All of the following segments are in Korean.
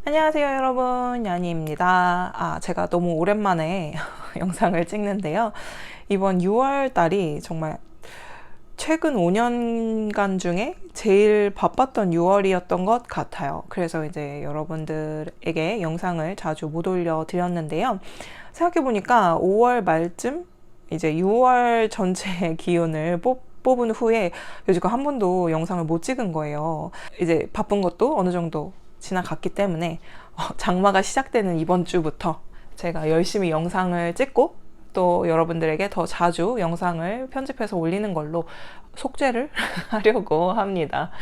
안녕하세요 여러분, 야니입니다. 제가 너무 오랜만에 영상을 찍는데요. 이번 6월 달이 정말 최근 5년간 중에 제일 바빴던 6월이었던 것 같아요. 그래서 이제 여러분들에게 영상을 자주 못 올려드렸는데요. 생각해보니까 5월 말쯤 이제 6월 전체 기온을 뽑은 후에 여지껏 한 번도 영상을 못 찍은 거예요. 이제 바쁜 것도 어느 정도 지나갔기 때문에 장마가 시작되는 이번 주부터 제가 열심히 영상을 찍고 또 여러분들에게 더 자주 영상을 편집해서 올리는 걸로 속죄를 하려고 합니다.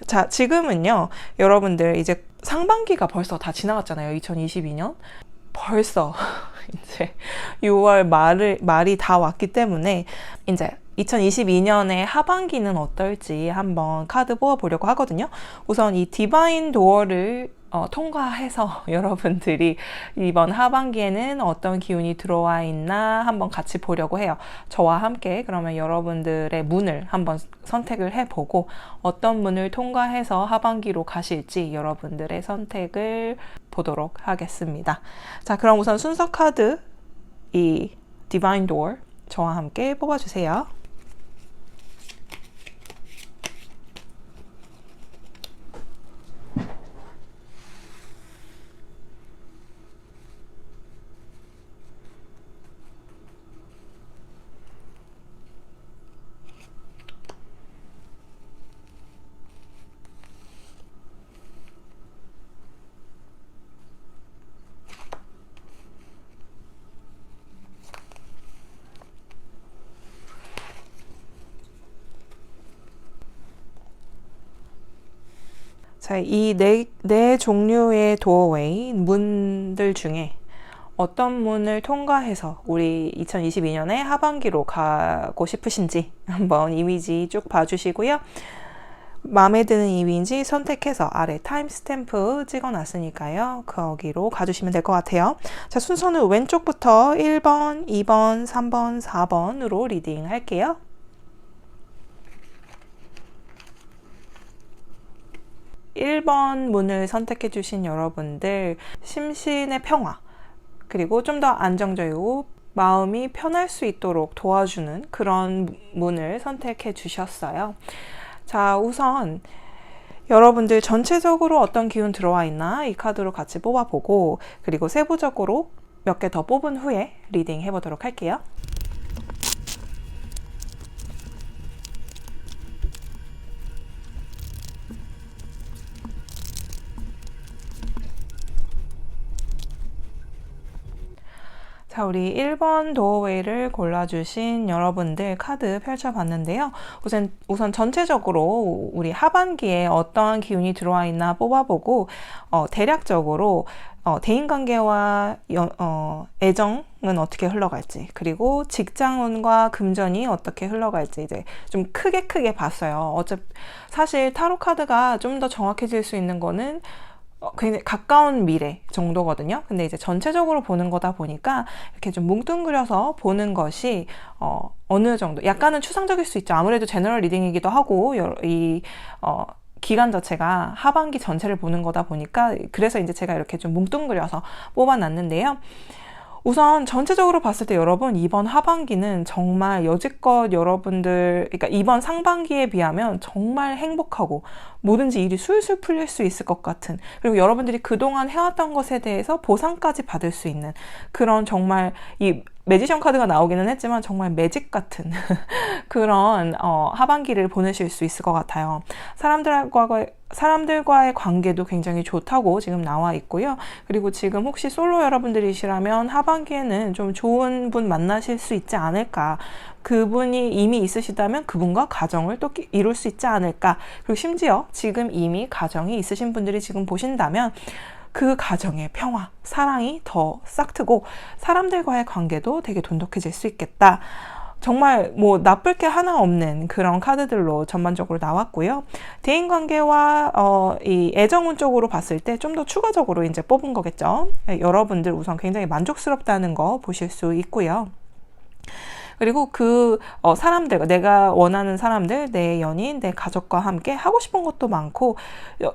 자, 지금은요, 여러분들 이제 상반기가 벌써 다 지나갔잖아요. 2022년. 벌써 이제 6월 말이 다 왔기 때문에 이제 2022년의 하반기는 어떨지 한번 카드 뽑아보려고 하거든요. 우선 이 디바인 도어를 통과해서 여러분들이 이번 하반기에는 어떤 기운이 들어와 있나 한번 같이 보려고 해요. 저와 함께 그러면 여러분들의 문을 한번 선택을 해보고 어떤 문을 통과해서 하반기로 가실지 여러분들의 선택을 보도록 하겠습니다. 자, 그럼 우선 순서 카드 이 디바인 도어 저와 함께 뽑아주세요. 자, 이 네 종류의 도어웨이, 문들 중에 어떤 문을 통과해서 우리 2022년의 하반기로 가고 싶으신지 한번 이미지 쭉 봐주시고요. 마음에 드는 이미지 선택해서 아래 타임스탬프 찍어놨으니까요. 거기로 가주시면 될 것 같아요. 자, 순서는 왼쪽부터 1번, 2번, 3번, 4번으로 리딩 할게요. 1번 문을 선택해 주신 여러분들, 심신의 평화, 그리고 좀 더 안정적이고 마음이 편할 수 있도록 도와주는 그런 문을 선택해 주셨어요. 자, 우선 여러분들 전체적으로 어떤 기운 들어와 있나 이 카드로 같이 뽑아보고, 그리고 세부적으로 몇 개 더 뽑은 후에 리딩 해보도록 할게요. 자, 우리 1번 도어웨이를 골라주신 여러분들 카드 펼쳐봤는데요. 우선 전체적으로 우리 하반기에 어떠한 기운이 들어와 있나 뽑아보고 대략적으로 대인관계와 애정은 어떻게 흘러갈지, 그리고 직장운과 금전이 어떻게 흘러갈지 이제 좀 크게 봤어요. 사실 타로 카드가 좀 더 정확해질 수 있는 거는 굉장히 가까운 미래 정도거든요. 근데 이제 전체적으로 보는 거다 보니까 이렇게 좀 뭉뚱그려서 보는 것이 어느 정도 약간은 추상적일 수 있죠. 아무래도 제너럴 리딩이기도 하고 기간 자체가 하반기 전체를 보는 거다 보니까, 그래서 이제 제가 이렇게 좀 뭉뚱그려서 뽑아놨는데요. 우선 전체적으로 봤을 때 여러분, 이번 하반기는 정말 여지껏 여러분들, 그러니까 이번 상반기에 비하면 정말 행복하고 뭐든지 일이 술술 풀릴 수 있을 것 같은, 그리고 여러분들이 그동안 해왔던 것에 대해서 보상까지 받을 수 있는 그런, 정말 이 매지션 카드가 나오기는 했지만 정말 매직 같은 그런 하반기를 보내실 수 있을 것 같아요. 사람들과의 관계도 굉장히 좋다고 지금 나와 있고요. 그리고 지금 혹시 솔로 여러분들이시라면 하반기에는 좀 좋은 분 만나실 수 있지 않을까. 그분이 이미 있으시다면 그분과 가정을 또 이룰 수 있지 않을까. 그리고 심지어 지금 이미 가정이 있으신 분들이 지금 보신다면 그 가정의 평화, 사랑이 더 싹트고 사람들과의 관계도 되게 돈독해질 수 있겠다. 정말 뭐 나쁠 게 하나 없는 그런 카드들로 전반적으로 나왔고요. 대인관계와 이 애정운 쪽으로 봤을 때 좀 더 추가적으로 이제 뽑은 거겠죠. 여러분들 우선 굉장히 만족스럽다는 거 보실 수 있고요. 그리고 그 사람들, 내가 원하는 사람들, 내 연인, 내 가족과 함께 하고 싶은 것도 많고,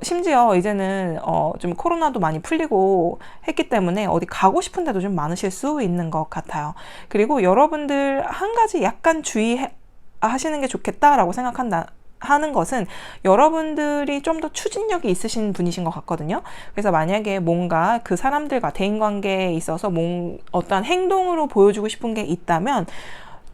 심지어 이제는 좀 코로나도 많이 풀리고 했기 때문에 어디 가고 싶은 데도 좀 많으실 수 있는 것 같아요. 그리고 여러분들 한 가지 약간 주의하시는 게 좋겠다라고 하는 것은 여러분들이 좀 더 추진력이 있으신 분이신 것 같거든요. 그래서 만약에 뭔가 그 사람들과 대인관계에 있어서 어떠한 행동으로 보여주고 싶은 게 있다면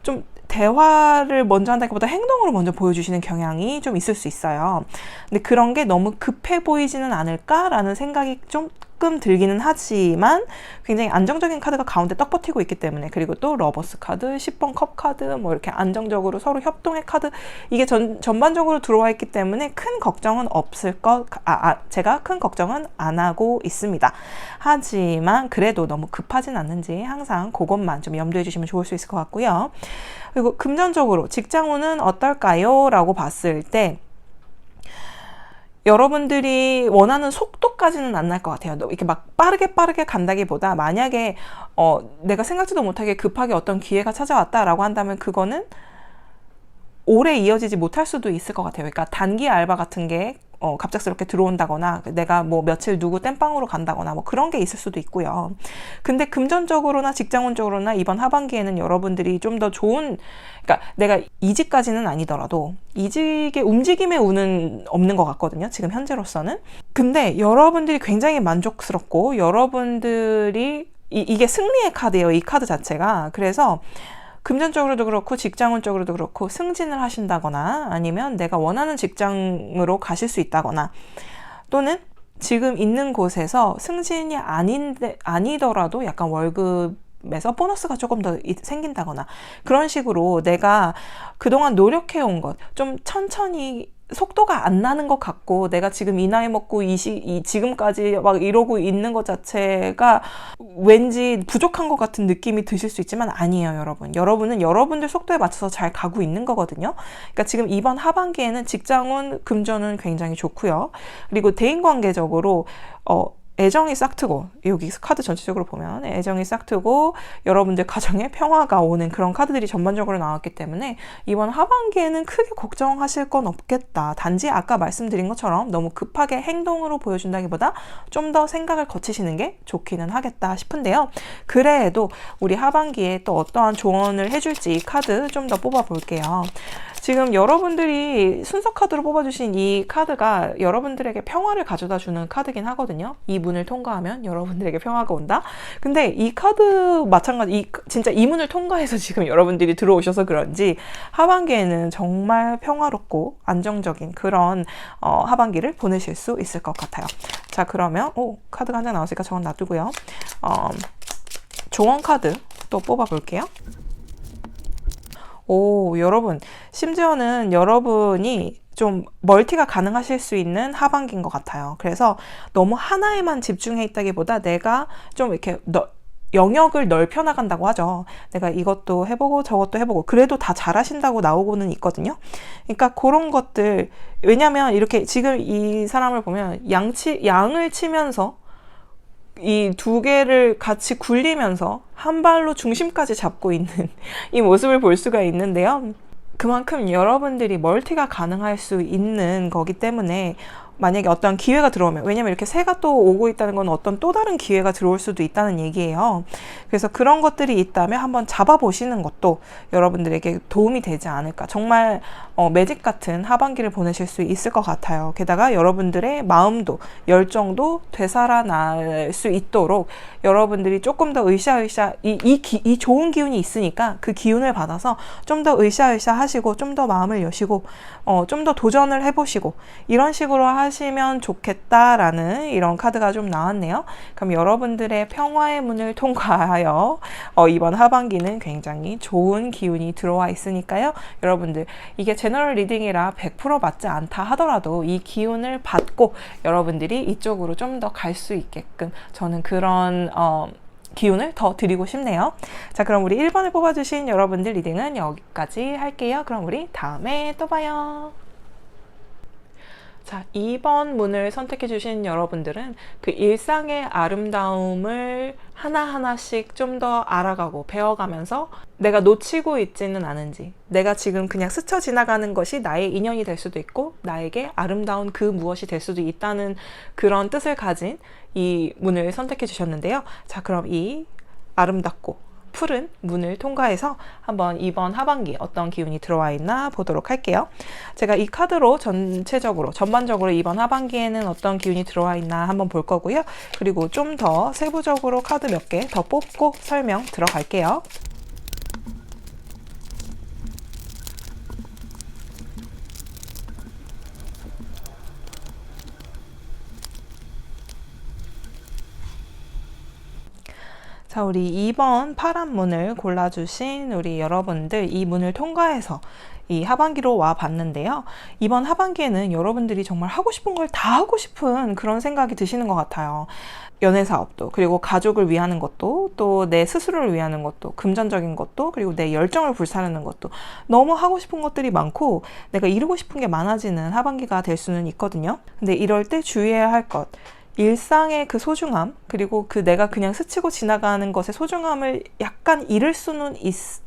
좀 대화를 먼저 한다기보다 행동으로 먼저 보여주시는 경향이 좀 있을 수 있어요. 근데 그런 게 너무 급해 보이지는 않을까라는 생각이 조금 들기는 하지만 굉장히 안정적인 카드가 가운데 떡 버티고 있기 때문에, 그리고 또 러버스 카드, 10번 컵 카드, 뭐 이렇게 안정적으로 서로 협동의 카드, 이게 전반적으로 들어와 있기 때문에 큰 걱정은 없을 제가 큰 걱정은 안 하고 있습니다. 하지만 그래도 너무 급하진 않는지 항상 그것만 좀 염두해 주시면 좋을 수 있을 것 같고요. 그리고 금전적으로 직장운은 어떨까요? 라고 봤을 때 여러분들이 원하는 속도까지는 안 날 것 같아요. 이렇게 막 빠르게 간다기보다, 만약에 내가 생각지도 못하게 급하게 어떤 기회가 찾아왔다라고 한다면 그거는 오래 이어지지 못할 수도 있을 것 같아요. 그러니까 단기 알바 같은 게 갑작스럽게 들어온다거나, 내가 뭐 며칠 누구 땜빵으로 간다거나 뭐 그런 게 있을 수도 있고요. 근데 금전적으로나 직장운적으로나 이번 하반기에는 여러분들이 좀 더 좋은, 그러니까 내가 이직까지는 아니더라도 이직의 움직임의 운은 없는 것 같거든요, 지금 현재로서는. 근데 여러분들이 굉장히 만족스럽고, 여러분들이 이게 승리의 카드예요, 이 카드 자체가. 그래서 금전적으로도 그렇고 직장운적으로도 그렇고 승진을 하신다거나, 아니면 내가 원하는 직장으로 가실 수 있다거나, 또는 지금 있는 곳에서 승진이 아니더라도 약간 월급에서 보너스가 조금 더 생긴다거나, 그런 식으로 내가 그동안 노력해온 것 좀 천천히, 속도가 안 나는 것 같고, 내가 지금 이 나이 먹고 지금까지 막 이러고 있는 것 자체가 왠지 부족한 것 같은 느낌이 드실 수 있지만 아니에요, 여러분. 여러분은 여러분들 속도에 맞춰서 잘 가고 있는 거거든요. 그러니까 지금 이번 하반기에는 직장운, 금전은 굉장히 좋고요. 그리고 대인관계적으로 애정이 싹트고, 여기 카드 전체적으로 보면 애정이 싹트고 여러분들 가정에 평화가 오는 그런 카드들이 전반적으로 나왔기 때문에 이번 하반기에는 크게 걱정하실 건 없겠다. 단지 아까 말씀드린 것처럼 너무 급하게 행동으로 보여준다기보다 좀 더 생각을 거치시는 게 좋기는 하겠다 싶은데요. 그래도 우리 하반기에 또 어떠한 조언을 해줄지 카드 좀 더 뽑아볼게요. 지금 여러분들이 순서 카드로 뽑아주신 이 카드가 여러분들에게 평화를 가져다 주는 카드긴 하거든요. 이 문을 통과하면 여러분들에게 평화가 온다. 근데 이 카드 마찬가지, 진짜 이 문을 통과해서 지금 여러분들이 들어오셔서 그런지 하반기에는 정말 평화롭고 안정적인 그런 하반기를 보내실 수 있을 것 같아요. 자, 그러면 카드가 한 장 나왔으니까 저건 놔두고요. 조언 카드 또 뽑아볼게요. 여러분, 심지어는 여러분이 좀 멀티가 가능하실 수 있는 하반기인 것 같아요. 그래서 너무 하나에만 집중해 있다기보다 내가 좀 이렇게 영역을 넓혀 나간다고 하죠. 내가 이것도 해보고 저것도 해보고, 그래도 다 잘하신다고 나오고는 있거든요. 그러니까 그런 것들, 왜냐면 이렇게 지금 이 사람을 보면 양을 치면서 이 두 개를 같이 굴리면서 한 발로 중심까지 잡고 있는 이 모습을 볼 수가 있는데요. 그만큼 여러분들이 멀티가 가능할 수 있는 거기 때문에 만약에 어떤 기회가 들어오면, 왜냐면 이렇게 새가 또 오고 있다는 건 어떤 또 다른 기회가 들어올 수도 있다는 얘기예요. 그래서 그런 것들이 있다면 한번 잡아보시는 것도 여러분들에게 도움이 되지 않을까. 정말 매직 같은 하반기를 보내실 수 있을 것 같아요. 게다가 여러분들의 마음도 열정도 되살아날 수 있도록 여러분들이 조금 더 으쌰으쌰, 이 좋은 기운이 있으니까 그 기운을 받아서 좀 더 으쌰으쌰 하시고, 좀 더 마음을 여시고, 좀 더 도전을 해보시고, 이런 식으로 하시면 좋겠다라는 이런 카드가 좀 나왔네요. 그럼 여러분들의 평화의 문을 통과하여 이번 하반기는 굉장히 좋은 기운이 들어와 있으니까요. 여러분들, 이게 제너럴 리딩이라 100% 맞지 않다 하더라도 이 기운을 받고 여러분들이 이쪽으로 좀 더 갈 수 있게끔 저는 그런 기운을 더 드리고 싶네요. 자, 그럼 우리 1번을 뽑아주신 여러분들 리딩은 여기까지 할게요. 그럼 우리 다음에 또 봐요. 자, 2번 문을 선택해 주신 여러분들은 그 일상의 아름다움을 하나하나씩 좀 더 알아가고 배워가면서 내가 놓치고 있지는 않은지, 내가 지금 그냥 스쳐 지나가는 것이 나의 인연이 될 수도 있고 나에게 아름다운 그 무엇이 될 수도 있다는 그런 뜻을 가진 이 문을 선택해 주셨는데요. 자, 그럼 이 아름답고 푸른 문을 통과해서 한번 이번 하반기 어떤 기운이 들어와 있나 보도록 할게요. 제가 이 카드로 전반적으로 이번 하반기에는 어떤 기운이 들어와 있나 한번 볼 거고요. 그리고 좀 더 세부적으로 카드 몇 개 더 뽑고 설명 들어갈게요. 자, 우리 2번 파란 문을 골라주신 우리 여러분들, 이 문을 통과해서 이 하반기로 와 봤는데요. 이번 하반기에는 여러분들이 정말 하고 싶은 걸 다 하고 싶은 그런 생각이 드시는 것 같아요. 연애 사업도, 그리고 가족을 위하는 것도, 또 내 스스로를 위하는 것도, 금전적인 것도, 그리고 내 열정을 불사르는 것도 너무 하고 싶은 것들이 많고 내가 이루고 싶은 게 많아지는 하반기가 될 수는 있거든요. 근데 이럴 때 주의해야 할 것, 일상의 그 소중함, 그리고 그 내가 그냥 스치고 지나가는 것의 소중함을 약간 잃을 수는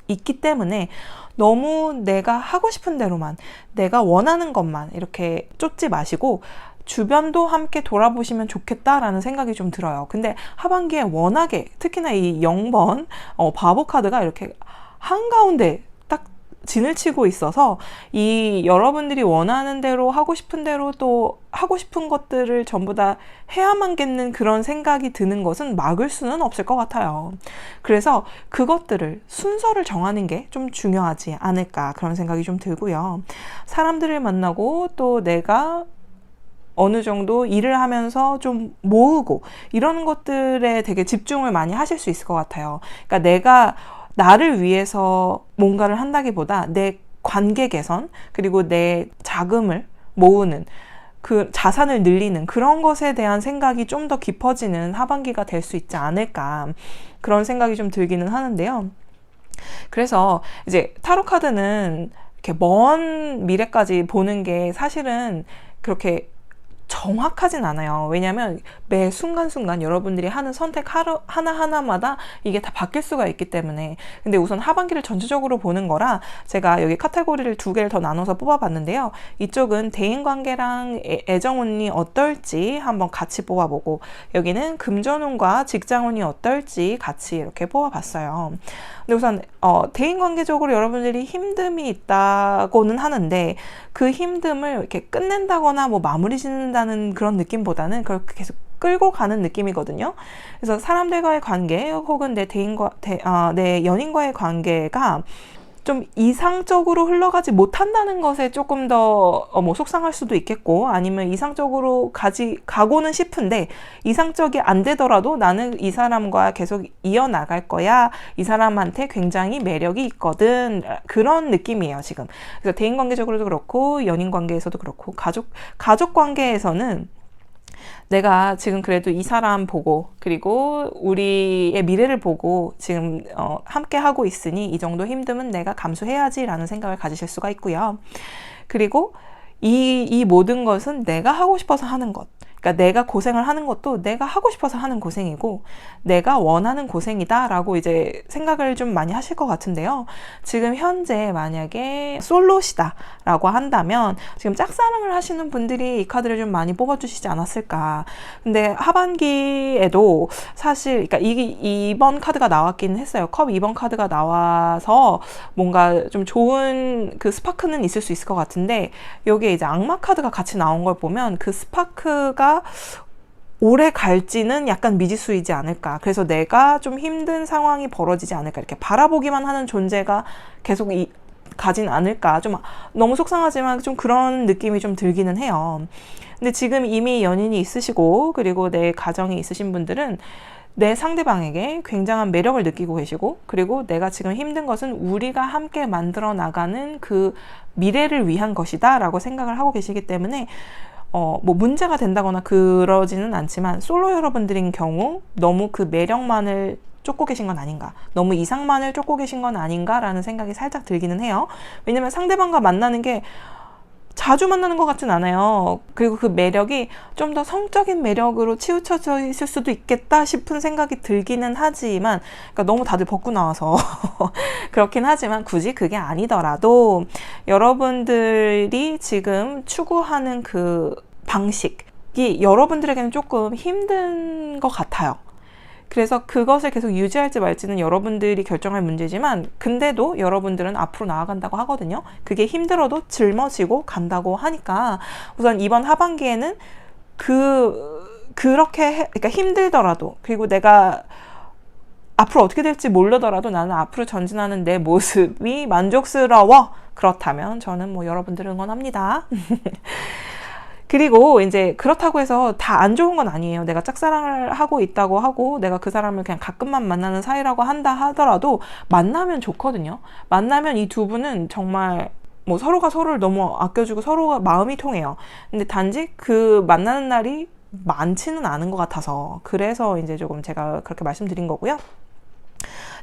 있기 때문에 너무 내가 하고 싶은 대로만, 내가 원하는 것만 이렇게 쫓지 마시고 주변도 함께 돌아보시면 좋겠다라는 생각이 좀 들어요. 근데 하반기에 워낙에 특히나 이 0번 바보 카드가 이렇게 한가운데 딱 진을 치고 있어서 이 여러분들이 원하는 대로 하고 싶은 대로 또 하고 싶은 것들을 전부 다 해야만겠는 그런 생각이 드는 것은 막을 수는 없을 것 같아요. 그래서 그것들을 순서를 정하는 게 좀 중요하지 않을까 그런 생각이 좀 들고요. 사람들을 만나고 또 내가 어느 정도 일을 하면서 좀 모으고 이런 것들에 되게 집중을 많이 하실 수 있을 것 같아요. 그러니까 내가 나를 위해서 뭔가를 한다기보다 내 관계 개선, 그리고 내 자금을 모으는, 그 자산을 늘리는 그런 것에 대한 생각이 좀 더 깊어지는 하반기가 될 수 있지 않을까 그런 생각이 좀 들기는 하는데요. 그래서 이제 타로 카드는 이렇게 먼 미래까지 보는 게 사실은 그렇게 정확하진 않아요. 왜냐하면 매 순간순간 여러분들이 하는 선택 하나하나마다 이게 다 바뀔 수가 있기 때문에. 근데 우선 하반기를 전체적으로 보는 거라 제가 여기 카테고리를 2개를 더 나눠서 뽑아봤는데요. 이쪽은 대인관계랑 애정운이 어떨지 한번 같이 뽑아보고, 여기는 금전운과 직장운이 어떨지 같이 이렇게 뽑아봤어요. 근데 우선 대인관계적으로 여러분들이 힘듦이 있다고는 하는데 그 힘듦을 이렇게 끝낸다거나 뭐 마무리 짓는다는 그런 느낌보다는 그렇게 계속 끌고 가는 느낌이거든요. 그래서 사람들과의 관계 혹은 내 연인과의 관계가 좀 이상적으로 흘러가지 못한다는 것에 조금 더 뭐 속상할 수도 있겠고, 아니면 이상적으로 가고는 싶은데 이상적이 안 되더라도 나는 이 사람과 계속 이어나갈 거야, 이 사람한테 굉장히 매력이 있거든, 그런 느낌이에요 지금. 그래서 대인관계적으로도 그렇고 연인관계에서도 그렇고 가족 관계에서는 내가 지금 그래도 이 사람 보고, 그리고 우리의 미래를 보고 지금 함께 하고 있으니 이 정도 힘듦은 내가 감수해야지 라는 생각을 가지실 수가 있고요. 그리고 이 모든 것은 내가 하고 싶어서 하는 것, 그러니까 내가 고생을 하는 것도 내가 하고 싶어서 하는 고생이고 내가 원하는 고생이다 라고 이제 생각을 좀 많이 하실 것 같은데요. 지금 현재 만약에 솔로시다 라고 한다면 지금 짝사랑을 하시는 분들이 이 카드를 좀 많이 뽑아주시지 않았을까. 근데 하반기에도 사실 그러니까 이번 카드가 나왔기는 했어요. 컵 2번 카드가 나와서 뭔가 좀 좋은 그 스파크는 있을 수 있을 것 같은데, 여기에 이제 악마 카드가 같이 나온 걸 보면 그 스파크가 오래 갈지는 약간 미지수이지 않을까. 그래서 내가 좀 힘든 상황이 벌어지지 않을까, 이렇게 바라보기만 하는 존재가 계속 가진 않을까. 좀 너무 속상하지만 좀 그런 느낌이 좀 들기는 해요. 근데 지금 이미 연인이 있으시고 그리고 내 가정이 있으신 분들은 내 상대방에게 굉장한 매력을 느끼고 계시고, 그리고 내가 지금 힘든 것은 우리가 함께 만들어 나가는 그 미래를 위한 것이다 라고 생각을 하고 계시기 때문에 뭐 문제가 된다거나 그러지는 않지만, 솔로 여러분들인 경우 너무 그 매력만을 쫓고 계신 건 아닌가, 너무 이상만을 쫓고 계신 건 아닌가 라는 생각이 살짝 들기는 해요. 왜냐면 상대방과 만나는 게 자주 만나는 것 같진 않아요. 그리고 그 매력이 좀 더 성적인 매력으로 치우쳐져 있을 수도 있겠다 싶은 생각이 들기는 하지만, 그러니까 너무 다들 벗고 나와서 그렇긴 하지만 굳이 그게 아니더라도 여러분들이 지금 추구하는 그 방식이 여러분들에게는 조금 힘든 것 같아요. 그래서 그것을 계속 유지할지 말지는 여러분들이 결정할 문제지만, 근데도 여러분들은 앞으로 나아간다고 하거든요. 그게 힘들어도 짊어지고 간다고 하니까 우선 이번 하반기에는 그러니까 힘들더라도, 그리고 내가 앞으로 어떻게 될지 모르더라도 나는 앞으로 전진하는 내 모습이 만족스러워. 그렇다면 저는 뭐 여러분들을 응원합니다. 그리고 이제 그렇다고 해서 다 안 좋은 건 아니에요. 내가 짝사랑을 하고 있다고 하고 내가 그 사람을 그냥 가끔만 만나는 사이라고 한다 하더라도 만나면 좋거든요. 만나면 이 두 분은 정말 뭐 서로가 서로를 너무 아껴주고 서로가 마음이 통해요. 근데 단지 그 만나는 날이 많지는 않은 것 같아서, 그래서 이제 조금 제가 그렇게 말씀드린 거고요.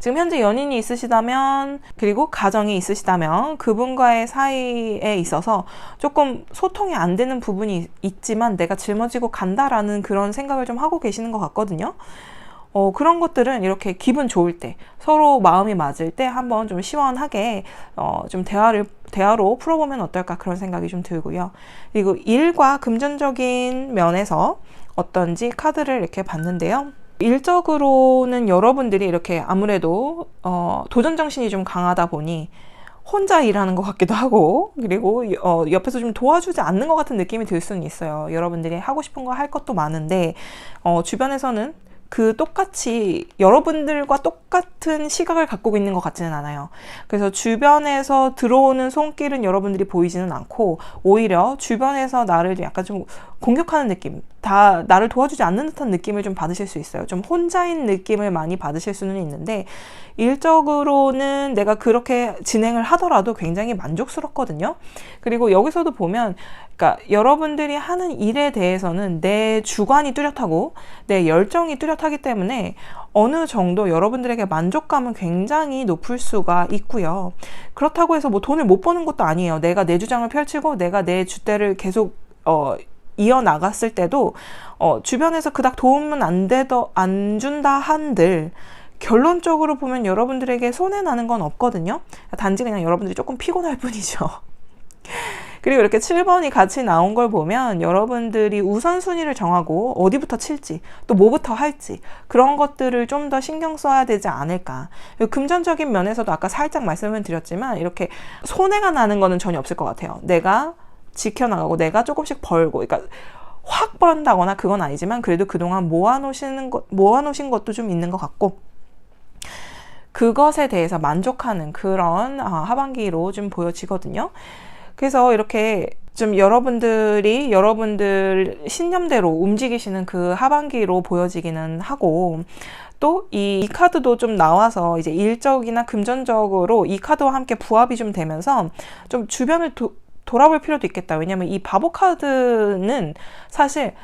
지금 현재 연인이 있으시다면, 그리고 가정이 있으시다면 그분과의 사이에 있어서 조금 소통이 안 되는 부분이 있지만 내가 짊어지고 간다라는 그런 생각을 좀 하고 계시는 것 같거든요. 그런 것들은 이렇게 기분 좋을 때, 서로 마음이 맞을 때 한번 좀 시원하게 좀 대화로 풀어보면 어떨까, 그런 생각이 좀 들고요. 그리고 일과 금전적인 면에서 어떤지 카드를 이렇게 봤는데요. 일적으로는 여러분들이 이렇게 아무래도 도전 정신이 좀 강하다 보니 혼자 일하는 것 같기도 하고, 그리고 옆에서 좀 도와주지 않는 것 같은 느낌이 들 수는 있어요. 여러분들이 하고 싶은 거 할 것도 많은데 주변에서는 똑같이 여러분들과 똑같은 시각을 갖고 있는 것 같지는 않아요. 그래서 주변에서 들어오는 손길은 여러분들이 보이지는 않고, 오히려 주변에서 나를 약간 좀 공격하는 느낌, 다 나를 도와주지 않는 듯한 느낌을 좀 받으실 수 있어요. 좀 혼자인 느낌을 많이 받으실 수는 있는데, 일적으로는 내가 그렇게 진행을 하더라도 굉장히 만족스럽거든요. 그리고 여기서도 보면, 그러니까 여러분들이 하는 일에 대해서는 내 주관이 뚜렷하고 내 열정이 뚜렷하기 때문에 어느 정도 여러분들에게 만족감은 굉장히 높을 수가 있고요. 그렇다고 해서 뭐 돈을 못 버는 것도 아니에요. 내가 내 주장을 펼치고 내가 내 줏대를 계속 이어나갔을 때도 주변에서 그닥 도움은 안 준다 한들 결론적으로 보면 여러분들에게 손해나는 건 없거든요. 단지 그냥 여러분들이 조금 피곤할 뿐이죠. 그리고 이렇게 7번이 같이 나온 걸 보면 여러분들이 우선순위를 정하고 어디부터 칠지, 또 뭐부터 할지, 그런 것들을 좀 더 신경 써야 되지 않을까. 금전적인 면에서도 아까 살짝 말씀을 드렸지만 이렇게 손해가 나는 거는 전혀 없을 것 같아요. 내가 지켜나가고 내가 조금씩 벌고, 그러니까 확 번다거나 그건 아니지만 그래도 그동안 모아놓으신 것도 좀 있는 것 같고, 그것에 대해서 만족하는 그런 하반기로 좀 보여지거든요. 그래서 이렇게 좀 여러분들 신념대로 움직이시는 그 하반기로 보여지기는 하고, 또 이 카드도 좀 나와서 이제 일적이나 금전적으로 이 카드와 함께 부합이 좀 되면서 좀 주변을 돌아볼 필요도 있겠다. 왜냐면 이 바보 카드는 사실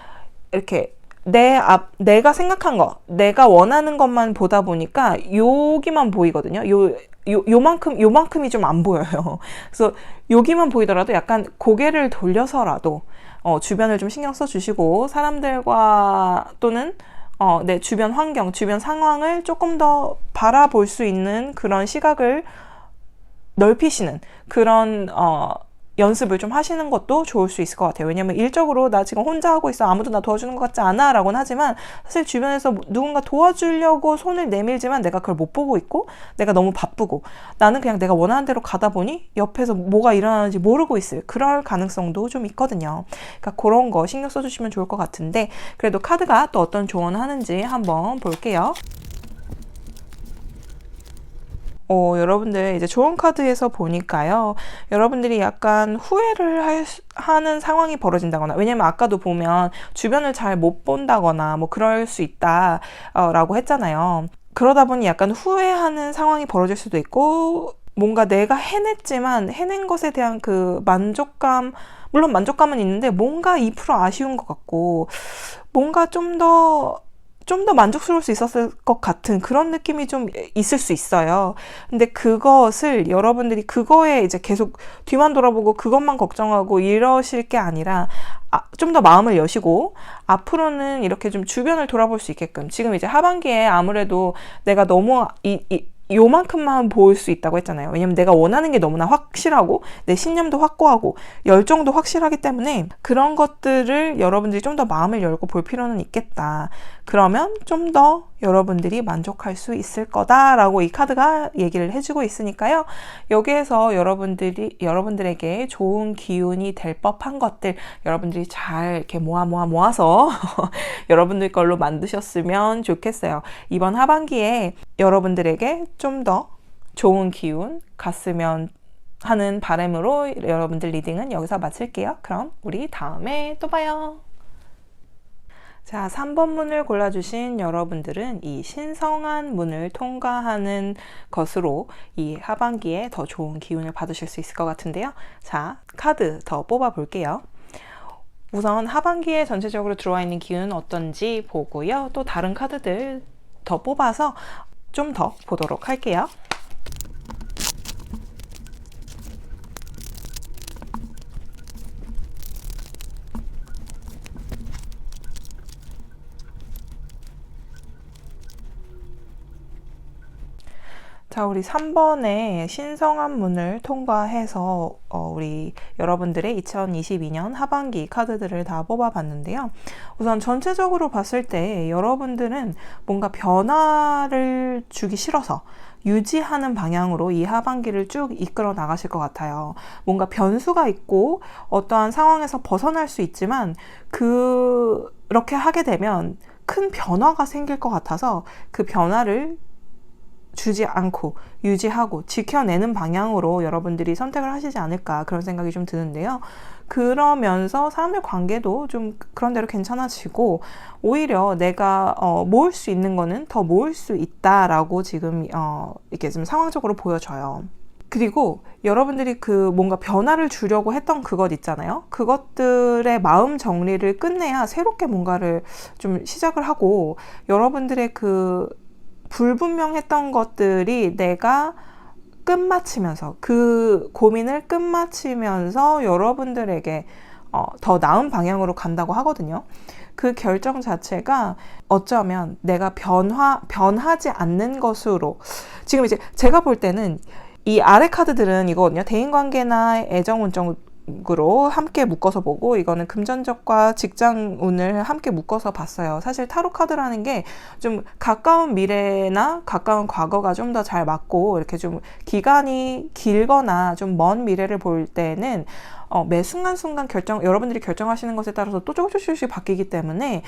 이렇게 내가 생각한 거, 내가 원하는 것만 보다 보니까 여기만 보이거든요. 요만큼이 좀 안 보여요. 그래서 여기만 보이더라도 약간 고개를 돌려서라도 주변을 좀 신경 써 주시고, 사람들과 또는 내 주변 환경, 주변 상황을 조금 더 바라볼 수 있는 그런 시각을 넓히시는 그런 연습을 좀 하시는 것도 좋을 수 있을 것 같아요. 왜냐면 일적으로 나 지금 혼자 하고 있어, 아무도 나 도와주는 것 같지 않아 라고는 하지만 사실 주변에서 누군가 도와주려고 손을 내밀지만 내가 그걸 못 보고 있고, 내가 너무 바쁘고 나는 그냥 내가 원하는 대로 가다 보니 옆에서 뭐가 일어나는지 모르고 있을 그럴 가능성도 좀 있거든요. 그러니까 그런 거 신경 써주시면 좋을 것 같은데, 그래도 카드가 또 어떤 조언을 하는지 한번 볼게요. 여러분들 이제 조언 카드에서 보니까요, 여러분들이 약간 후회를 하는 상황이 벌어진다거나, 왜냐면 아까도 보면 주변을 잘 못 본다거나 뭐 그럴 수 있다 라고 했잖아요. 그러다 보니 약간 후회하는 상황이 벌어질 수도 있고, 뭔가 내가 해냈지만 해낸 것에 대한 그 만족감, 물론 만족감은 있는데 뭔가 2% 아쉬운 것 같고, 뭔가 좀 더 좀 더 만족스러울 수 있었을 것 같은 그런 느낌이 좀 있을 수 있어요. 근데 그것을 여러분들이 그거에 이제 계속 뒤만 돌아보고 그것만 걱정하고 이러실 게 아니라 좀 더 마음을 여시고 앞으로는 이렇게 좀 주변을 돌아볼 수 있게끔, 지금 이제 하반기에 아무래도 내가 너무 요만큼만 보일 수 있다고 했잖아요. 왜냐면 내가 원하는 게 너무나 확실하고 내 신념도 확고하고 열정도 확실하기 때문에 그런 것들을 여러분들이 좀 더 마음을 열고 볼 필요는 있겠다. 그러면 좀 더 여러분들이 만족할 수 있을 거다라고 이 카드가 얘기를 해주고 있으니까요. 여기에서 여러분들에게 좋은 기운이 될 법한 것들 여러분들이 잘 이렇게 모아서 여러분들 걸로 만드셨으면 좋겠어요. 이번 하반기에 여러분들에게 좀 더 좋은 기운 갔으면 하는 바람으로 여러분들 리딩은 여기서 마칠게요. 그럼 우리 다음에 또 봐요. 자, 3번 문을 골라주신 여러분들은 이 신성한 문을 통과하는 것으로 이 하반기에 더 좋은 기운을 받으실 수 있을 것 같은데요. 자, 카드 더 뽑아 볼게요. 우선 하반기에 전체적으로 들어와 있는 기운은 어떤지 보고요. 또 다른 카드들 더 뽑아서 좀 더 보도록 할게요. 자, 우리 3번의 신성한 문을 통과해서 우리 여러분들의 2022년 하반기 카드들을 다 뽑아봤는데요. 우선 전체적으로 봤을 때 여러분들은 뭔가 변화를 주기 싫어서 유지하는 방향으로 이 하반기를 쭉 이끌어 나가실 것 같아요. 뭔가 변수가 있고 어떠한 상황에서 벗어날 수 있지만 그렇게 하게 되면 큰 변화가 생길 것 같아서 그 변화를 주지 않고 유지하고 지켜내는 방향으로 여러분들이 선택을 하시지 않을까 그런 생각이 좀 드는데요. 그러면서 사람들 관계도 좀 그런 대로 괜찮아지고 오히려 내가 모을 수 있는 거는 더 모을 수 있다라고 지금 이렇게 좀 상황적으로 보여져요. 그리고 여러분들이 그 뭔가 변화를 주려고 했던 그것 있잖아요. 그것들의 마음 정리를 끝내야 새롭게 뭔가를 좀 시작을 하고 여러분들의 그 불분명했던 것들이 내가 끝마치면서 그 고민을 끝마치면서 여러분들에게 더 나은 방향으로 간다고 하거든요. 그 결정 자체가 어쩌면 내가 변하지 않는 것으로 지금 이제 제가 볼 때는 이 아래 카드들은 이거거든요. 대인관계나 애정 운쪽으로 함께 묶어서 보고 이거는 금전적과 직장 운을 함께 묶어서 봤어요. 사실 타로 카드라는 게 좀 가까운 미래나 가까운 과거가 좀 더 잘 맞고 이렇게 좀 기간이 길거나 좀 먼 미래를 볼 때는 매 순간순간 여러분들이 결정하시는 것에 따라서 또 조금씩 바뀌기 때문에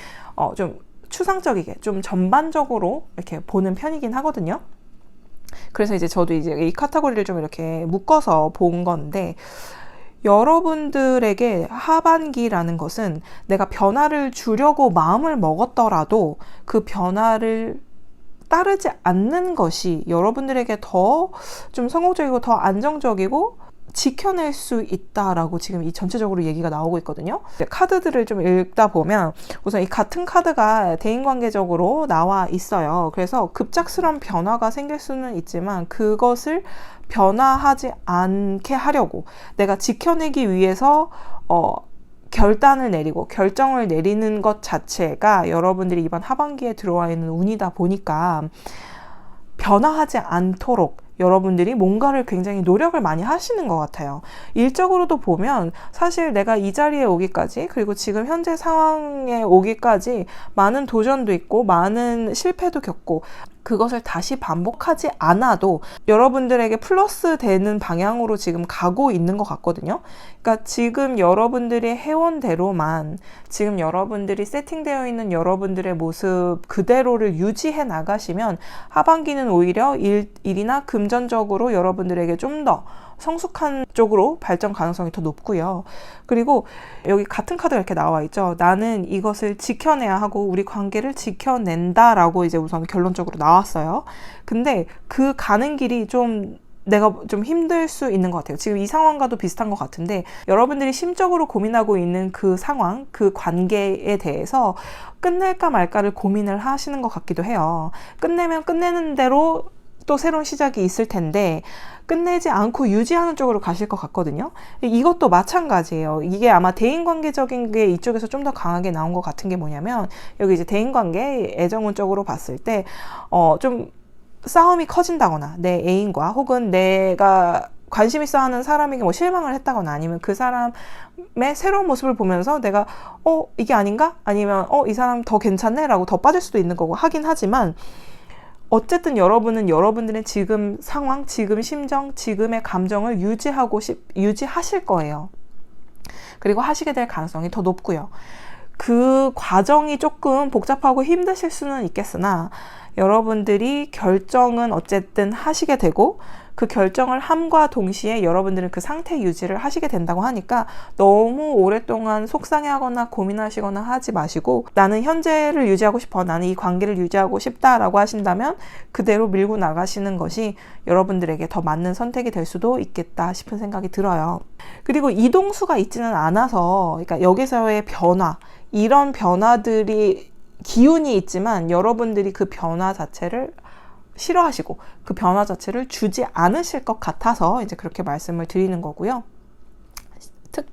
좀 추상적이게 좀 전반적으로 이렇게 보는 편이긴 하거든요. 그래서 이제 저도 이제 이 카테고리를 좀 이렇게 묶어서 본 건데 여러분들에게 하반기라는 것은 내가 변화를 주려고 마음을 먹었더라도 그 변화를 따르지 않는 것이 여러분들에게 더 좀 성공적이고 더 안정적이고 지켜낼 수 있다라고 지금 이 전체적으로 얘기가 나오고 있거든요. 카드들을 좀 읽다 보면 우선 이 같은 카드가 대인관계적으로 나와 있어요. 그래서 급작스러운 변화가 생길 수는 있지만 그것을 변화하지 않게 하려고 내가 지켜내기 위해서 결단을 내리고 결정을 내리는 것 자체가 여러분들이 이번 하반기에 들어와 있는 운이다 보니까 변화하지 않도록 여러분들이 뭔가를 굉장히 노력을 많이 하시는 것 같아요. 일적으로도 보면 사실 내가 이 자리에 오기까지 그리고 지금 현재 상황에 오기까지 많은 도전도 있고 많은 실패도 겪고 그것을 다시 반복하지 않아도 여러분들에게 플러스 되는 방향으로 지금 가고 있는 것 같거든요. 그러니까 지금 여러분들이 해온 대로만 지금 여러분들이 세팅되어 있는 여러분들의 모습 그대로를 유지해 나가시면 하반기는 오히려 일이나 금전적으로 여러분들에게 좀 더 성숙한 쪽으로 발전 가능성이 더 높고요. 그리고 여기 같은 카드가 이렇게 나와 있죠. 나는 이것을 지켜내야 하고 우리 관계를 지켜낸다라고 이제 우선 결론적으로 나왔어요. 근데 그 가는 길이 좀 내가 좀 힘들 수 있는 것 같아요. 지금 이 상황과도 비슷한 것 같은데 여러분들이 심적으로 고민하고 있는 그 상황, 그 관계에 대해서 끝낼까 말까를 고민을 하시는 것 같기도 해요. 끝내면 끝내는 대로 또 새로운 시작이 있을 텐데 끝내지 않고 유지하는 쪽으로 가실 것 같거든요. 이것도 마찬가지예요. 이게 아마 대인관계적인 게 이쪽에서 좀 더 강하게 나온 것 같은 게 뭐냐면 여기 이제 대인관계, 애정운 쪽으로 봤을 때 좀 싸움이 커진다거나 내 애인과 혹은 내가 관심 있어 하는 사람에게 뭐 실망을 했다거나 아니면 그 사람의 새로운 모습을 보면서 내가 이게 아닌가? 아니면 이 사람 더 괜찮네? 라고 더 빠질 수도 있는 거고 하긴 하지만 어쨌든 여러분은 여러분들의 지금 상황, 지금 심정, 지금의 감정을 유지하실 거예요. 그리고 하시게 될 가능성이 더 높고요. 그 과정이 조금 복잡하고 힘드실 수는 있겠으나 여러분들이 결정은 어쨌든 하시게 되고 그 결정을 함과 동시에 여러분들은 그 상태 유지를 하시게 된다고 하니까 너무 오랫동안 속상해하거나 고민하시거나 하지 마시고 나는 현재를 유지하고 싶어, 나는 이 관계를 유지하고 싶다라고 하신다면 그대로 밀고 나가시는 것이 여러분들에게 더 맞는 선택이 될 수도 있겠다 싶은 생각이 들어요. 그리고 이동수가 있지는 않아서 그러니까 여기서의 변화, 이런 변화들이 기운이 있지만 여러분들이 그 변화 자체를 싫어하시고 그 변화 자체를 주지 않으실 것 같아서 이제 그렇게 말씀을 드리는 거고요.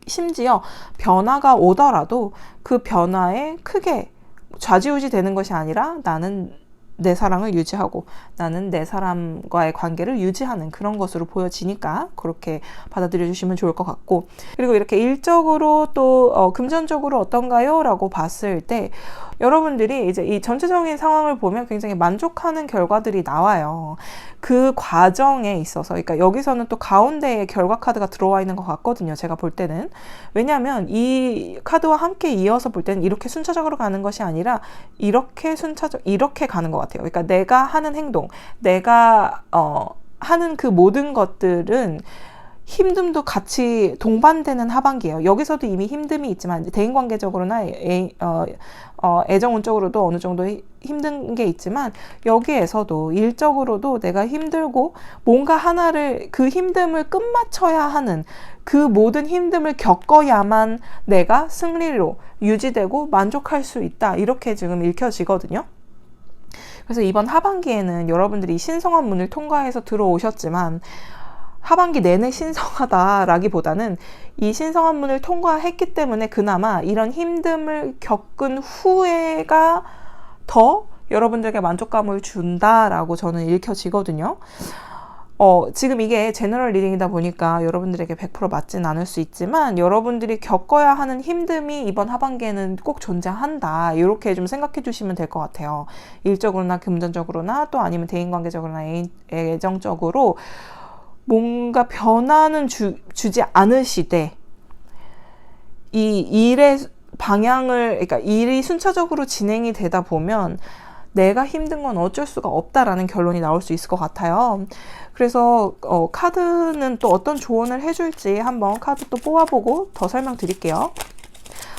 심지어 변화가 오더라도 그 변화에 크게 좌지우지 되는 것이 아니라 나는 내 사랑을 유지하고 나는 내 사람과의 관계를 유지하는 그런 것으로 보여지니까 그렇게 받아들여 주시면 좋을 것 같고, 그리고 이렇게 일적으로 또 금전적으로 어떤가요? 라고 봤을 때 여러분들이 이제 이 전체적인 상황을 보면 굉장히 만족하는 결과들이 나와요. 그 과정에 있어서, 그러니까 여기서는 또 가운데에 결과 카드가 들어와 있는 것 같거든요. 제가 볼 때는. 왜냐하면 이 카드와 함께 이어서 볼 때는 이렇게 순차적으로 가는 것이 아니라 이렇게 가는 것 같아요. 그러니까 내가 하는 행동, 내가 하는 그 모든 것들은 힘듦도 같이 동반되는 하반기예요. 여기서도 이미 힘듦이 있지만 대인관계적으로나 애정운 쪽으로도 어느 정도 힘든 게 있지만 여기에서도 일적으로도 내가 힘들고 뭔가 하나를 그 힘듦을 끝마쳐야 하는 그 모든 힘듦을 겪어야만 내가 승리로 유지되고 만족할 수 있다. 이렇게 지금 읽혀지거든요. 그래서 이번 하반기에는 여러분들이 신성한 문을 통과해서 들어오셨지만 하반기 내내 신성하다라기보다는 이 신성한 문을 통과했기 때문에 그나마 이런 힘듦을 겪은 후회가 더 여러분들에게 만족감을 준다라고 저는 읽혀지거든요. 지금 이게 제너럴 리딩이다 보니까 여러분들에게 100% 맞진 않을 수 있지만 여러분들이 겪어야 하는 힘듦이 이번 하반기에는 꼭 존재한다. 이렇게 좀 생각해 주시면 될 것 같아요. 일적으로나 금전적으로나 또 아니면 대인관계적으로나 애정적으로 뭔가 변화는 주지 않으시되 이 일의 방향을, 그러니까 일이 순차적으로 진행이 되다 보면 내가 힘든 건 어쩔 수가 없다라는 결론이 나올 수 있을 것 같아요. 그래서 카드는 또 어떤 조언을 해줄지 한번 카드 또 뽑아보고 더 설명드릴게요.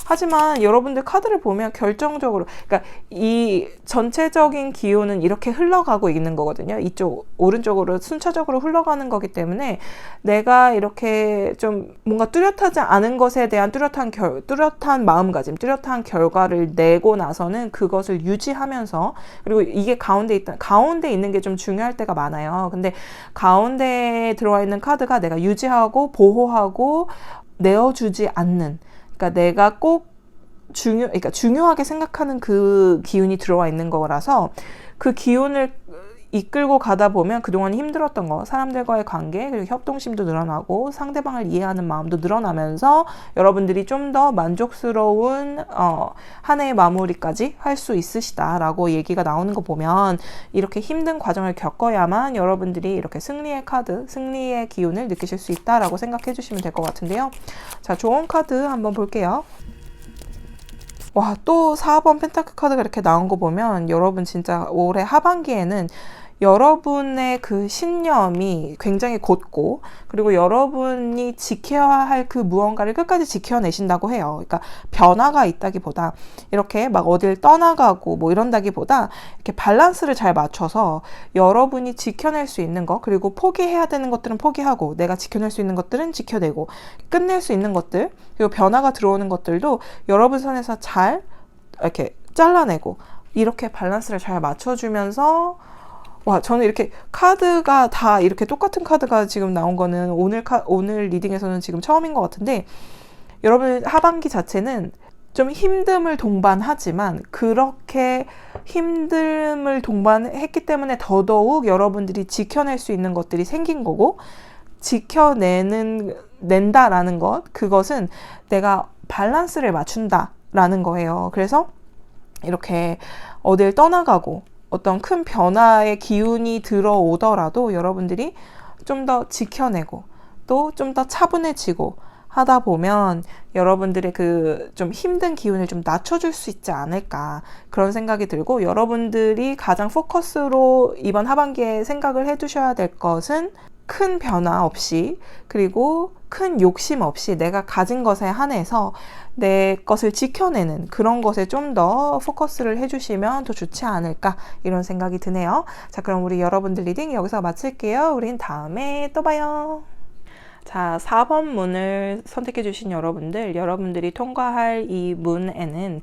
하지만 여러분들 카드를 보면 결정적으로, 그러니까 이 전체적인 기운은 이렇게 흘러가고 있는 거거든요. 이쪽 오른쪽으로 순차적으로 흘러가는 거기 때문에 내가 이렇게 좀 뭔가 뚜렷하지 않은 것에 대한 뚜렷한 마음가짐, 뚜렷한 결과를 내고 나서는 그것을 유지하면서, 그리고 이게 가운데 있는 게 좀 중요할 때가 많아요. 근데 가운데에 들어와 있는 카드가 내가 유지하고 보호하고 내어주지 않는, 그러니까 내가 꼭 그러니까 중요하게 생각하는 그 기운이 들어와 있는 거라서 그 기운을 이끌고 가다 보면 그동안 힘들었던 거, 사람들과의 관계, 그리고 협동심도 늘어나고 상대방을 이해하는 마음도 늘어나면서 여러분들이 좀 더 만족스러운 한 해의 마무리까지 할 수 있으시다라고 얘기가 나오는 거 보면 이렇게 힘든 과정을 겪어야만 여러분들이 이렇게 승리의 카드, 승리의 기운을 느끼실 수 있다라고 생각해 주시면 될 것 같은데요. 자, 조언 카드 한번 볼게요. 와, 또 4번 펜타클 카드가 이렇게 나온 거 보면 여러분 진짜 올해 하반기에는 여러분의 그 신념이 굉장히 곧고, 그리고 여러분이 지켜야 할 그 무언가를 끝까지 지켜내신다고 해요. 그러니까 변화가 있다기보다, 이렇게 막 어딜 떠나가고 뭐 이런다기보다, 이렇게 밸런스를 잘 맞춰서 여러분이 지켜낼 수 있는 것, 그리고 포기해야 되는 것들은 포기하고, 내가 지켜낼 수 있는 것들은 지켜내고, 끝낼 수 있는 것들, 그리고 변화가 들어오는 것들도 여러분 선에서 잘 이렇게 잘라내고, 이렇게 밸런스를 잘 맞춰주면서, 와, 저는 이렇게 카드가 다 이렇게 똑같은 카드가 지금 나온 거는 오늘 리딩에서는 지금 처음인 것 같은데, 여러분 하반기 자체는 좀 힘듦을 동반하지만, 그렇게 힘듦을 동반했기 때문에 더더욱 여러분들이 지켜낼 수 있는 것들이 생긴 거고, 낸다라는 것, 그것은 내가 밸런스를 맞춘다라는 거예요. 그래서 이렇게 어딜 떠나가고 어떤 큰 변화의 기운이 들어오더라도 여러분들이 좀 더 지켜내고 또 좀 더 차분해지고 하다 보면 여러분들의 그 좀 힘든 기운을 좀 낮춰줄 수 있지 않을까, 그런 생각이 들고, 여러분들이 가장 포커스로 이번 하반기에 생각을 해두셔야 될 것은 큰 변화 없이, 그리고 큰 욕심 없이 내가 가진 것에 한해서 내 것을 지켜내는 그런 것에 좀 더 포커스를 해주시면 더 좋지 않을까, 이런 생각이 드네요. 자, 그럼 우리 여러분들 리딩 여기서 마칠게요. 우린 다음에 또 봐요. 자, 4번 문을 선택해 주신 여러분들이 통과할 이 문에는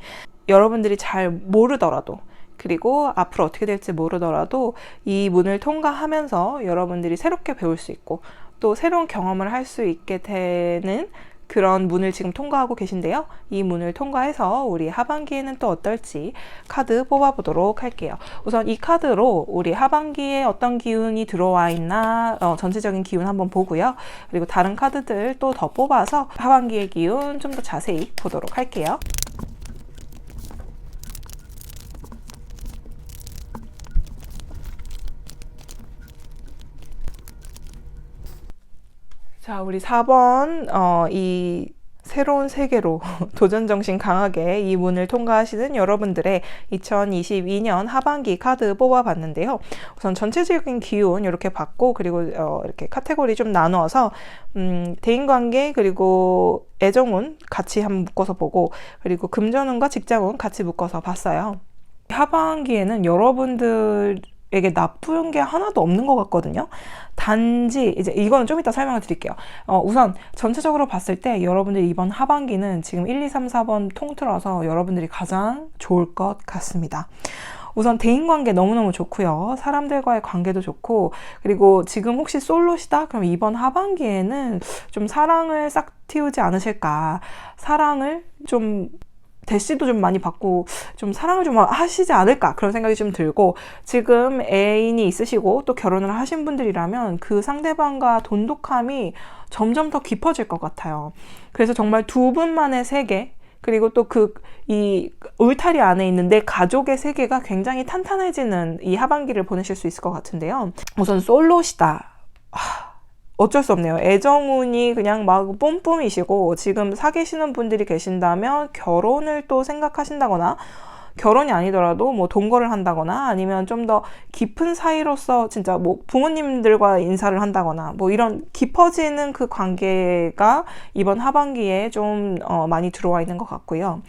여러분들이 잘 모르더라도, 그리고 앞으로 어떻게 될지 모르더라도 이 문을 통과하면서 여러분들이 새롭게 배울 수 있고 또 새로운 경험을 할 수 있게 되는 그런 문을 지금 통과하고 계신데요. 이 문을 통과해서 우리 하반기에는 또 어떨지 카드 뽑아보도록 할게요. 우선 이 카드로 우리 하반기에 어떤 기운이 들어와 있나 전체적인 기운 한번 보고요. 그리고 다른 카드들 또 더 뽑아서 하반기의 기운 좀 더 자세히 보도록 할게요. 자, 우리 4번, 이 새로운 세계로 도전정신 강하게 이 문을 통과하시는 여러분들의 2022년 하반기 카드 뽑아봤는데요. 우선 전체적인 기운 이렇게 봤고, 그리고 이렇게 카테고리 좀 나누어서 대인관계 그리고 애정운 같이 한번 묶어서 보고, 그리고 금전운과 직장운 같이 묶어서 봤어요. 하반기에는 여러분들에게 나쁜 게 하나도 없는 것 같거든요. 단지 이제 이거는 좀 이따 설명을 드릴게요. 우선 전체적으로 봤을 때 여러분들이 이번 하반기는 지금 1, 2, 3, 4번 통틀어서 여러분들이 가장 좋을 것 같습니다. 우선 대인관계 너무너무 좋고요. 사람들과의 관계도 좋고, 그리고 지금 혹시 솔로시다? 그럼 이번 하반기에는 좀 사랑을 싹 틔우지 않으실까. 사랑을 좀 대시도 좀 많이 받고 좀 사랑을 좀 하시지 않을까, 그런 생각이 좀 들고, 지금 애인이 있으시고 또 결혼을 하신 분들이라면 그 상대방과 돈독함이 점점 더 깊어질 것 같아요. 그래서 정말 두 분만의 세계, 그리고 또 이 울타리 안에 있는 내 가족의 세계가 굉장히 탄탄해지는 이 하반기를 보내실 수 있을 것 같은데요. 우선 솔로시다. 어쩔 수 없네요. 애정운이 그냥 막 뿜뿜이시고, 지금 사귀시는 분들이 계신다면 결혼을 또 생각하신다거나, 결혼이 아니더라도 뭐 동거를 한다거나, 아니면 좀 더 깊은 사이로서 진짜 뭐 부모님들과 인사를 한다거나, 뭐 이런 깊어지는 그 관계가 이번 하반기에 좀 많이 들어와 있는 것 같고요.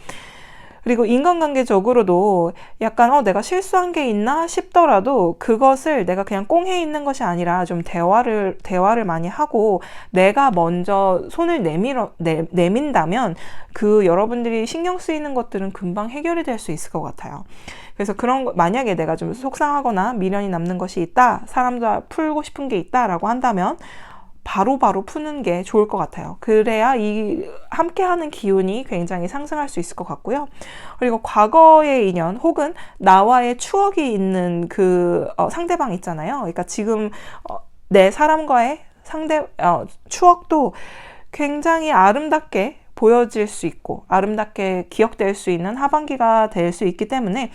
그리고 인간관계적으로도 약간 내가 실수한 게 있나 싶더라도 그것을 내가 그냥 꽁해 있는 것이 아니라 좀 대화를 많이 하고, 내가 먼저 손을 내민다면 그 여러분들이 신경 쓰이는 것들은 금방 해결이 될 수 있을 것 같아요. 그래서 만약에 내가 좀 속상하거나 미련이 남는 것이 있다, 사람과 풀고 싶은 게 있다라고 한다면 바로바로 푸는 게 좋을 것 같아요. 그래야 이 함께하는 기운이 굉장히 상승할 수 있을 것 같고요. 그리고 과거의 인연 혹은 나와의 추억이 있는 그 상대방 있잖아요. 그러니까 지금 내 사람과의 추억도 굉장히 아름답게 보여질 수 있고 아름답게 기억될 수 있는 하반기가 될 수 있기 때문에,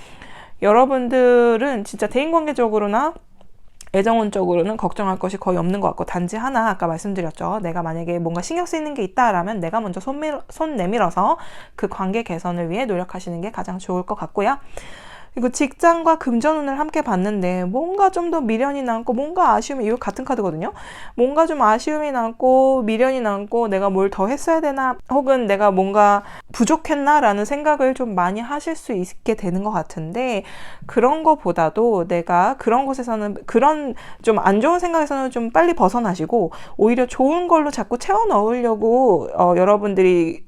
여러분들은 진짜 대인관계적으로나 애정운적으로는 걱정할 것이 거의 없는 것 같고, 단지 하나 아까 말씀드렸죠. 내가 만약에 뭔가 신경 쓰이는 게 있다라면 내가 먼저 손 내밀어서 그 관계 개선을 위해 노력하시는 게 가장 좋을 것 같고요. 그리고 직장과 금전운을 함께 봤는데 뭔가 좀 더 미련이 남고 뭔가 아쉬움이, 이거 같은 카드거든요. 뭔가 좀 아쉬움이 남고 미련이 남고 내가 뭘 더 했어야 되나 혹은 내가 뭔가 부족했나 라는 생각을 좀 많이 하실 수 있게 되는 것 같은데, 그런 거보다도 내가 그런 곳에서는, 그런 좀 안 좋은 생각에서는 좀 빨리 벗어나시고 오히려 좋은 걸로 자꾸 채워 넣으려고 여러분들이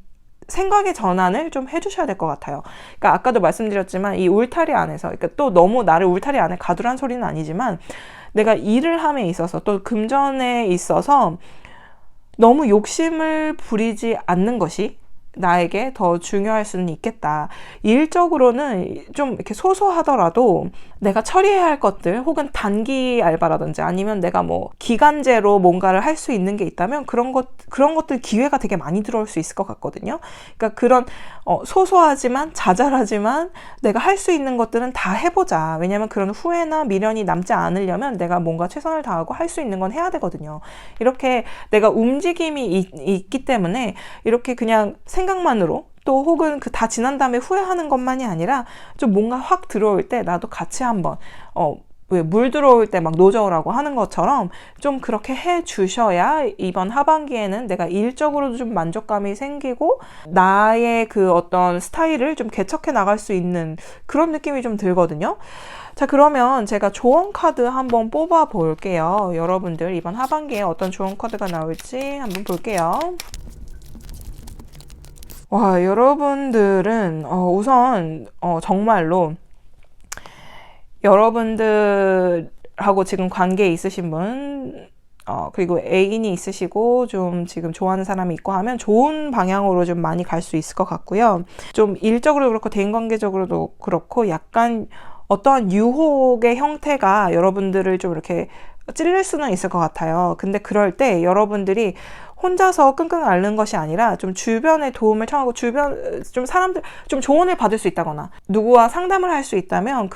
생각의 전환을 좀 해주셔야 될 것 같아요. 그러니까 아까도 말씀드렸지만 이 울타리 안에서, 그러니까 또 너무 나를 울타리 안에 가두란 소리는 아니지만, 내가 일을 함에 있어서 또 금전에 있어서 너무 욕심을 부리지 않는 것이 나에게 더 중요할 수는 있겠다. 일적으로는 좀 이렇게 소소하더라도 내가 처리해야 할 것들, 혹은 단기 알바라든지 아니면 내가 뭐 기간제로 뭔가를 할 수 있는 게 있다면 그런 것들 기회가 되게 많이 들어올 수 있을 것 같거든요. 그러니까 그런 소소하지만 자잘하지만 내가 할 수 있는 것들은 다 해보자. 왜냐면 그런 후회나 미련이 남지 않으려면 내가 뭔가 최선을 다하고 할 수 있는 건 해야 되거든요. 이렇게 내가 움직임이 있기 때문에 이렇게 그냥 생각만으로, 또 혹은 그 다 지난 다음에 후회하는 것만이 아니라 좀 뭔가 확 들어올 때 나도 같이 한번 왜 물 들어올 때 막 노저우라고 하는 것처럼 좀 그렇게 해 주셔야 이번 하반기에는 내가 일적으로도 좀 만족감이 생기고 나의 그 어떤 스타일을 좀 개척해 나갈 수 있는 그런 느낌이 좀 들거든요. 자, 그러면 제가 조언 카드 한번 뽑아 볼게요. 여러분들 이번 하반기에 어떤 조언 카드가 나올지 한번 볼게요. 와, 여러분들은 우선 정말로 여러분들하고 지금 관계에 있으신 분, 그리고 애인이 있으시고 좀 지금 좋아하는 사람이 있고 하면 좋은 방향으로 좀 많이 갈 수 있을 것 같고요. 좀 일적으로 그렇고 대인관계적으로도 그렇고 약간 어떠한 유혹의 형태가 여러분들을 좀 이렇게 찔릴 수는 있을 것 같아요. 근데 그럴 때 여러분들이 혼자서 끙끙 앓는 것이 아니라 좀 주변의 도움을 청하고 주변 좀 사람들 좀 조언을 받을 수 있다거나 누구와 상담을 할 수 있다면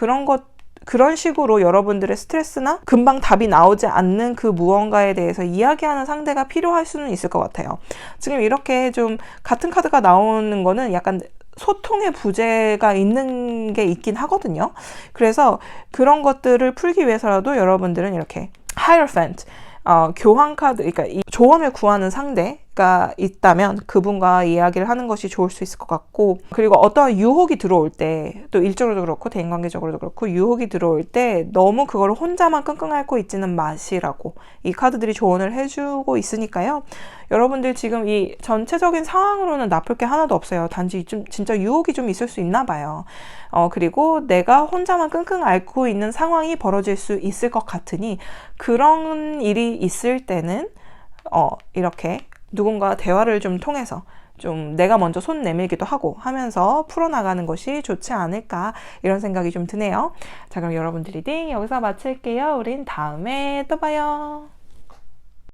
그런 식으로 여러분들의 스트레스나 금방 답이 나오지 않는 그 무언가에 대해서 이야기하는 상대가 필요할 수는 있을 것 같아요. 지금 이렇게 좀 같은 카드가 나오는 거는 약간 소통의 부재가 있는 게 있긴 하거든요. 그래서 그런 것들을 풀기 위해서라도 여러분들은 이렇게 하이어펜트, 교환 카드, 그러니까 이 조언을 구하는 상대가 있다면 그분과 이야기를 하는 것이 좋을 수 있을 것 같고, 그리고 어떠한 유혹이 들어올 때, 또 일적으로도 그렇고 대인관계적으로도 그렇고 유혹이 들어올 때 너무 그걸 혼자만 끙끙 앓고 있지는 마시라고 이 카드들이 조언을 해주고 있으니까요. 여러분들 지금 이 전체적인 상황으로는 나쁠 게 하나도 없어요. 단지 좀 진짜 유혹이 좀 있을 수 있나 봐요. 그리고 내가 혼자만 끙끙 앓고 있는 상황이 벌어질 수 있을 것 같으니 그런 일이 있을 때는 이렇게 누군가 대화를 좀 통해서 좀 내가 먼저 손 내밀기도 하고 하면서 풀어나가는 것이 좋지 않을까, 이런 생각이 좀 드네요. 자, 그럼 여러분들 리딩 여기서 마칠게요. 우린 다음에 또 봐요.